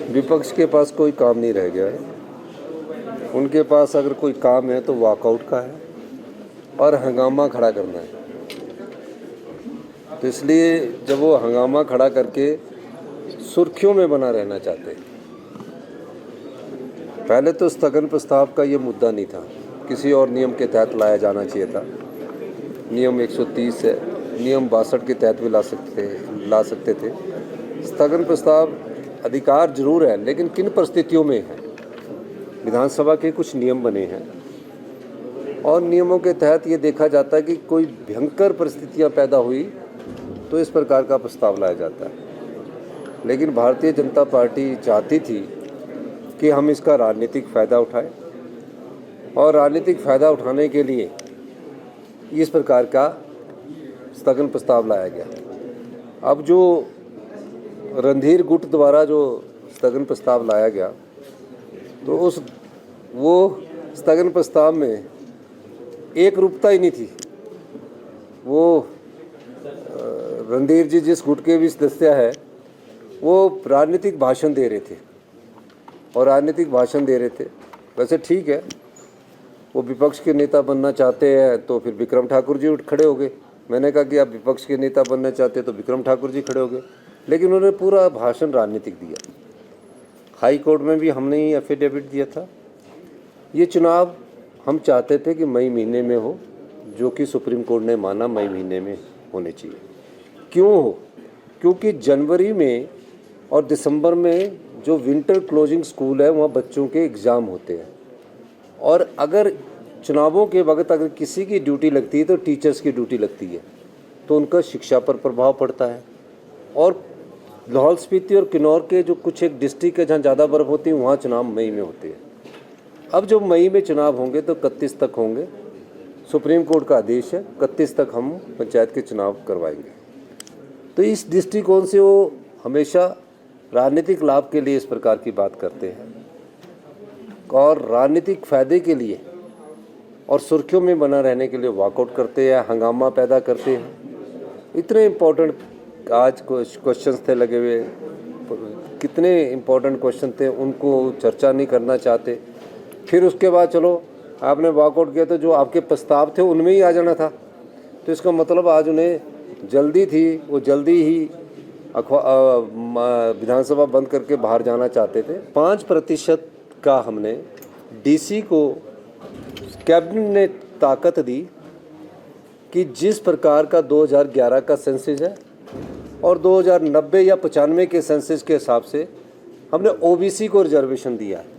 विपक्ष के पास कोई काम नहीं रह गया है। उनके पास अगर कोई काम है तो वॉकआउट का है और हंगामा खड़ा करना है। तो इसलिए जब वो हंगामा खड़ा करके सुर्खियों में बना रहना चाहते हैं, पहले तो स्थगन प्रस्ताव का ये मुद्दा नहीं था, किसी और नियम के तहत लाया जाना चाहिए था। नियम 130 है, नियम 62 के तहत भी ला सकते थे। स्थगन प्रस्ताव अधिकार जरूर है, लेकिन किन परिस्थितियों में है। विधानसभा के कुछ नियम बने हैं और नियमों के तहत ये देखा जाता है कि कोई भयंकर परिस्थितियां पैदा हुई तो इस प्रकार का प्रस्ताव लाया जाता है। लेकिन भारतीय जनता पार्टी चाहती थी कि हम इसका राजनीतिक फ़ायदा उठाएं और राजनीतिक फ़ायदा उठाने के लिए इस प्रकार का स्थगन प्रस्ताव लाया गया। अब जो रणधीर गुट द्वारा जो स्थगन प्रस्ताव लाया गया, तो वो स्थगन प्रस्ताव में एक रूपता ही नहीं थी। वो रणधीर जी जिस गुट के भी सदस्य है, वो राजनीतिक भाषण दे रहे थे और राजनीतिक भाषण दे रहे थे। वैसे ठीक है, वो विपक्ष के नेता बनना चाहते हैं तो फिर विक्रम ठाकुर जी उठ खड़े हो गए। मैंने कहा कि आप विपक्ष के नेता बनना चाहते तो विक्रम ठाकुर जी खड़े हो गए, लेकिन उन्होंने पूरा भाषण राजनीतिक दिया। हाई कोर्ट में भी हमने ही एफिडेविट दिया था। ये चुनाव हम चाहते थे कि मई महीने में हो, जो कि सुप्रीम कोर्ट ने माना मई महीने में होने चाहिए। क्यों हो? क्योंकि जनवरी में और दिसंबर में जो विंटर क्लोजिंग स्कूल है, वहाँ बच्चों के एग्ज़ाम होते हैं, और अगर चुनावों के वक्त अगर किसी की ड्यूटी लगती है तो टीचर्स की ड्यूटी लगती है, तो उनका शिक्षा पर प्रभाव पड़ता है। और लाहौल स्पीति और किन्नौर के जो कुछ एक डिस्ट्रिक्ट है जहाँ ज़्यादा बर्फ़ होती है, वहाँ चुनाव मई में होते हैं। अब जब मई में चुनाव होंगे तो 31 तक होंगे। सुप्रीम कोर्ट का आदेश है 31 तक हम पंचायत के चुनाव करवाएंगे। तो इस दृष्टिकोण से वो हमेशा राजनीतिक लाभ के लिए इस प्रकार की बात करते हैं और राजनीतिक फ़ायदे के लिए और सुर्खियों में बना रहने के लिए वॉकआउट करते हैं, हंगामा पैदा करते हैं। इतने इम्पोर्टेंट आज क्वेश्चंस थे लगे हुए, कितने इम्पोर्टेंट क्वेश्चन थे, उनको चर्चा नहीं करना चाहते। फिर उसके बाद चलो आपने वॉकआउट किया तो जो आपके प्रस्ताव थे उनमें ही आ जाना था। तो इसका मतलब आज उन्हें जल्दी थी, वो जल्दी ही विधानसभा बंद करके बाहर जाना चाहते थे। 5% का हमने डीसी को कैबिनेट ने ताकत दी कि जिस प्रकार का 2011 का सेंसस है और 2090 या 95 के सेंसस के हिसाब से हमने ओबीसी को रिजर्वेशन दिया है।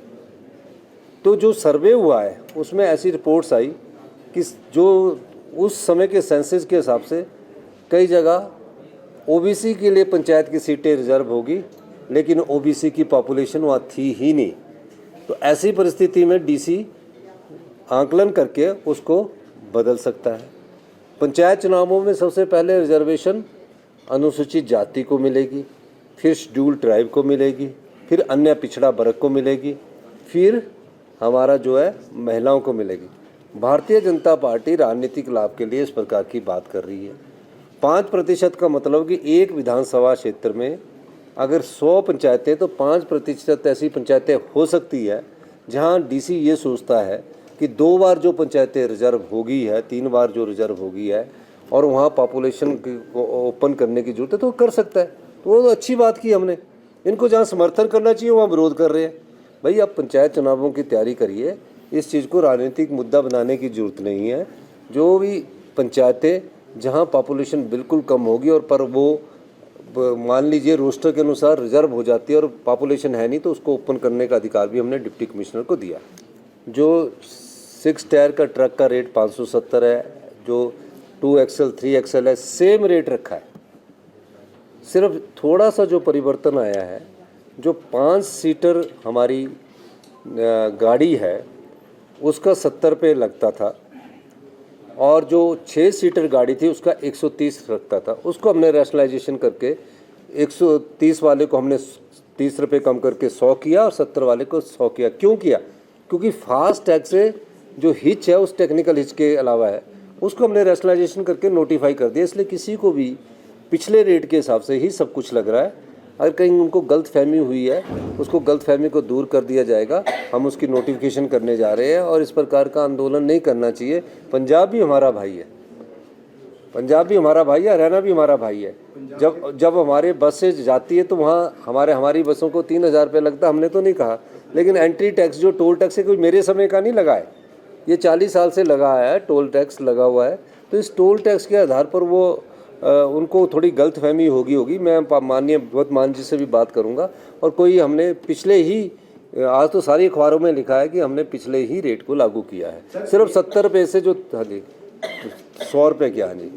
तो जो सर्वे हुआ है उसमें ऐसी रिपोर्ट्स आई कि जो उस समय के सेंसस के हिसाब से कई जगह ओबीसी के लिए पंचायत की सीटें रिजर्व होगी, लेकिन ओबीसी की पॉपुलेशन वहाँ थी ही नहीं। तो ऐसी परिस्थिति में डीसी आंकलन करके उसको बदल सकता है। पंचायत चुनावों में सबसे पहले रिजर्वेशन अनुसूचित जाति को मिलेगी, फिर शेड्यूल ट्राइब को मिलेगी, फिर अन्य पिछड़ा वर्ग को मिलेगी, फिर हमारा जो है महिलाओं को मिलेगी। भारतीय जनता पार्टी राजनीतिक लाभ के लिए इस प्रकार की बात कर रही है। 5% का मतलब कि एक विधानसभा क्षेत्र में अगर 100 पंचायतें तो 5% ऐसी पंचायतें हो सकती है जहां डीसी ये सोचता है कि 2 बार जो पंचायतें रिजर्व होगी है, 3 बार जो रिजर्व होगी है, और वहाँ पॉपुलेशन को ओपन करने की जरूरत है तो कर सकता है। तो वो तो अच्छी बात की हमने। इनको जहाँ समर्थन करना चाहिए वहाँ विरोध कर रहे हैं। भाई आप पंचायत चुनावों की तैयारी करिए, इस चीज़ को राजनीतिक मुद्दा बनाने की ज़रूरत नहीं है। जो भी पंचायतें जहाँ पॉपुलेशन बिल्कुल कम होगी और पर वो मान लीजिए रोस्टर के अनुसार रिजर्व हो जाती है और पॉपुलेशन है नहीं, तो उसको ओपन करने का अधिकार भी हमने डिप्टी कमिश्नर को दिया। जो 6 टायर का ट्रक का रेट 570 है, जो 2XL 3XL है, सेम रेट रखा है। सिर्फ थोड़ा सा जो परिवर्तन आया है, जो 5 सीटर हमारी गाड़ी है उसका 70 रुपये लगता था, और जो 6 सीटर गाड़ी थी उसका 130 रखता था। उसको हमने रैशनलाइजेशन करके 130 वाले को हमने 30 रुपये कम करके 100 किया और 70 वाले को 100 किया। क्यों किया? क्योंकि फास्ट टैग से जो हिच है उस टेक्निकल हिच के अलावा है, उसको हमने रैशनलाइजेशन करके नोटिफाई कर दिया। इसलिए किसी को भी पिछले रेट के हिसाब से ही सब कुछ लग रहा है। अगर कहीं उनको गलतफहमी हुई है, उसको गलतफहमी को दूर कर दिया जाएगा। हम उसकी नोटिफिकेशन करने जा रहे हैं और इस प्रकार का आंदोलन नहीं करना चाहिए। पंजाब भी हमारा भाई है, पंजाब भी हमारा भाई है, हरियाणा भी हमारा भाई है। जब हमारे बस से जाती है तो वहाँ हमारी बसों को 3,000 रुपये लगता, हमने तो नहीं कहा। लेकिन एंट्री टैक्स जो टोल टैक्स है, कोई मेरे समय का नहीं लगा है, ये 40 साल से लगा है, टोल टैक्स लगा हुआ है। तो इस टोल टैक्स के आधार पर वो उनको थोड़ी गलतफहमी होगी। मैं माननीय भगवत मान जी से भी बात करूंगा। और कोई हमने पिछले ही, आज तो सारी अखबारों में लिखा है कि हमने पिछले ही रेट को लागू किया है, सिर्फ 70 पैसे जो, हाँ जी 100 रुपये क्या, हाँ जी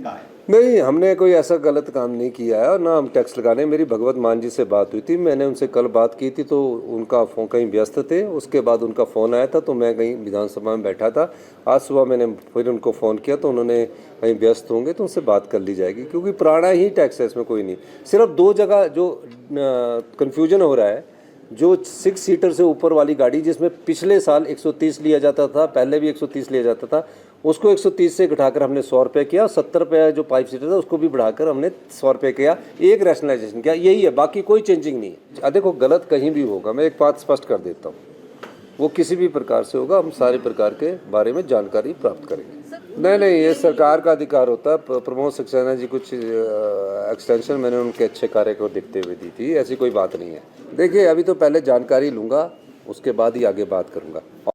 नहीं, हमने कोई ऐसा गलत काम नहीं किया है और ना हम टैक्स लगाने। मेरी भगवत मान जी से बात हुई थी, मैंने उनसे कल बात की थी, तो उनका फ़ोन, कहीं व्यस्त थे, उसके बाद उनका फ़ोन आया था तो मैं कहीं विधानसभा में बैठा था। आज सुबह मैंने फिर उनको फ़ोन किया तो उन्होंने कहीं व्यस्त होंगे तो उनसे बात कर ली जाएगी, क्योंकि पुराना ही टैक्स है, इसमें कोई नहीं। सिर्फ 2 जगह जो कन्फ्यूजन हो रहा है, जो 6 सीटर से ऊपर वाली गाड़ी जिसमें पिछले साल 130 लिया जाता था, पहले भी 130 लिया जाता था, उसको 130 से घटाकर हमने 100 रुपये किया। 70 रुपये जो 5 सीटर था उसको भी बढ़ाकर हमने 100 रुपये किया। एक रैशनलाइजेशन किया, यही है, बाकी कोई चेंजिंग नहीं है। देखो गलत कहीं भी होगा, मैं एक बात स्पष्ट कर देता हूँ, वो किसी भी प्रकार से होगा, हम सारे प्रकार के बारे में जानकारी प्राप्त करेंगे। नहीं, ये सरकार का अधिकार होता है। प्रमोद सक्सेना जी कुछ एक्सटेंशन मैंने उनके अच्छे कार्य को देखते हुए दी थी, ऐसी कोई बात नहीं है। देखिए अभी तो पहले जानकारी लूँगा, उसके बाद ही आगे बात करूँगा।